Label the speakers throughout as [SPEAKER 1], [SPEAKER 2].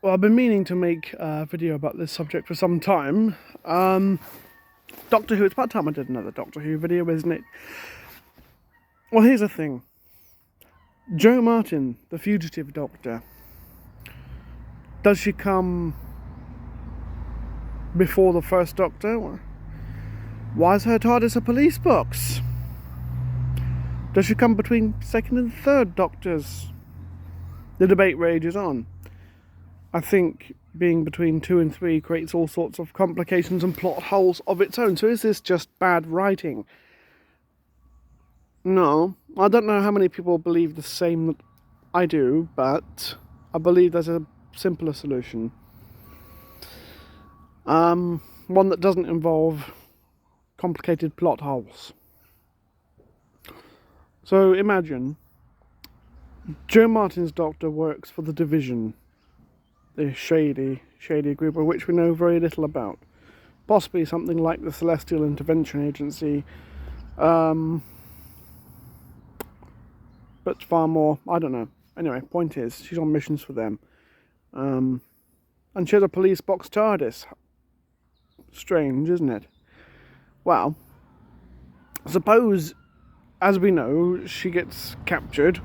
[SPEAKER 1] Well, I've been meaning to make a video about this subject for some time. Doctor Who, it's about time I did another Doctor Who video, isn't it? Well, here's the thing. Jo Martin, the fugitive Doctor, does she come before the first Doctor? Why is her TARDIS a police box? Does she come between second and third Doctors? The debate rages on. I think being between 2 and 3 creates all sorts of complications and plot holes of its own. So is this just bad writing? No. I don't know how many people believe the same that I do, but I believe there's a simpler solution. One that doesn't involve complicated plot holes. So imagine Jo Martin's Doctor works for the Division, the shady group of which we know very little about. Possibly something like the Celestial Intervention Agency, but far more, I don't know. Anyway, point is, she's on missions for them. And she has a police box TARDIS. Strange, isn't it? Well, suppose, as we know, she gets captured.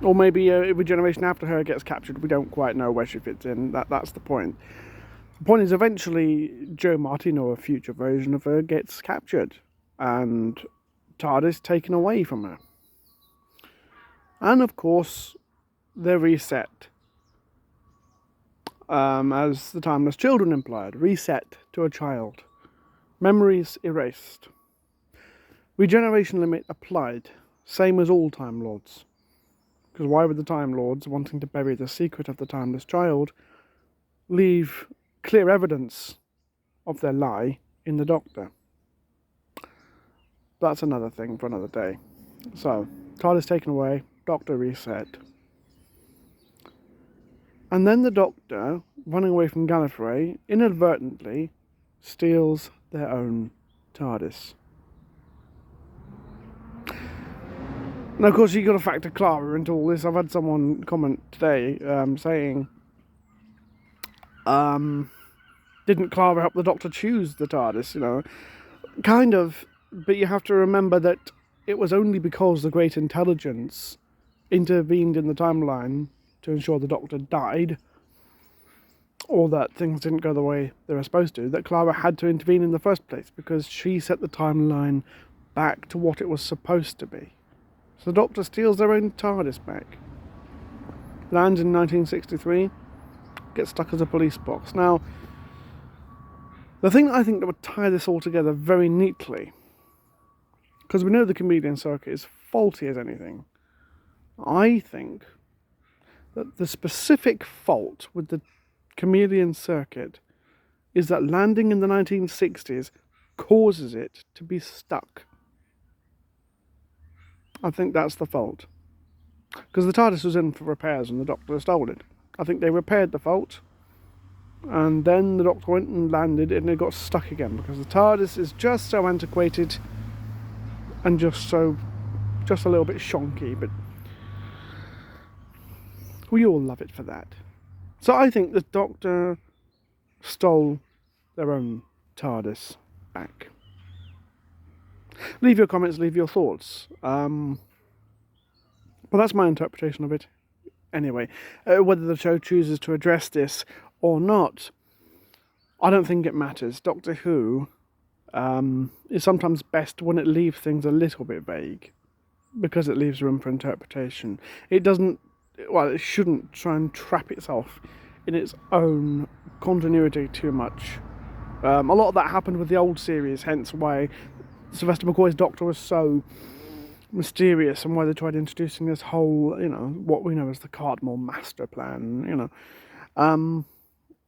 [SPEAKER 1] Or maybe every generation after her gets captured. We don't quite know where she fits in. That's the point. The point is, eventually, Jo Martin, or a future version of her, gets captured. And TARDIS taken away from her. And, of course, they're reset. As the Timeless Children implied. Reset to a child. Memories erased. Regeneration limit applied. Same as all Time Lords. Because why would the Time Lords, wanting to bury the secret of the Timeless Child, leave clear evidence of their lie in the Doctor? That's another thing for another day. So, TARDIS taken away, Doctor reset. And then the Doctor, running away from Gallifrey, inadvertently steals their own TARDIS. Now, of course, you've got to factor Clara into all this. I've had someone comment today saying, didn't Clara help the Doctor choose the TARDIS? You know, kind of, but you have to remember that it was only because the Great Intelligence intervened in the timeline to ensure the Doctor died, or that things didn't go the way they were supposed to, that Clara had to intervene in the first place, because she set the timeline back to what it was supposed to be. So the Doctor steals their own TARDIS back. Lands in 1963. Gets stuck as a police box. Now, the thing that I think that would tie this all together very neatly, because we know the chameleon circuit is faulty as anything, I think that the specific fault with the chameleon circuit is that landing in the 1960s causes it to be stuck. I think that's the fault. Because the TARDIS was in for repairs and the Doctor stole it. I think they repaired the fault. And then the Doctor went and landed and it got stuck again. Because the TARDIS is just so antiquated and just a little bit shonky. But we all love it for that. So I think the Doctor stole their own TARDIS back. Leave your comments, leave your thoughts. But that's my interpretation of it. Anyway, whether the show chooses to address this or not, I don't think it matters. Doctor Who is sometimes best when it leaves things a little bit vague, because it leaves room for interpretation. It shouldn't try and trap itself in its own continuity too much. A lot of that happened with the old series, hence why Sylvester McCoy's Doctor was so mysterious, and why they tried introducing this whole, what we know as the Cardinal Master Plan,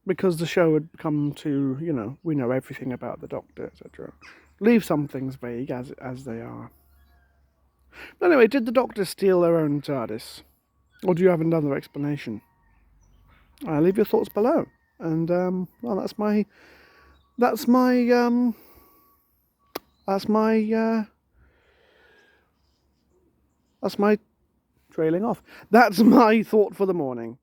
[SPEAKER 1] because the show had come to, we know everything about the Doctor, etc. Leave some things vague as they are. But anyway, did the Doctor steal their own TARDIS? Or do you have another explanation? Leave your thoughts below. And, well, that's my trailing off. That's my thought for the morning.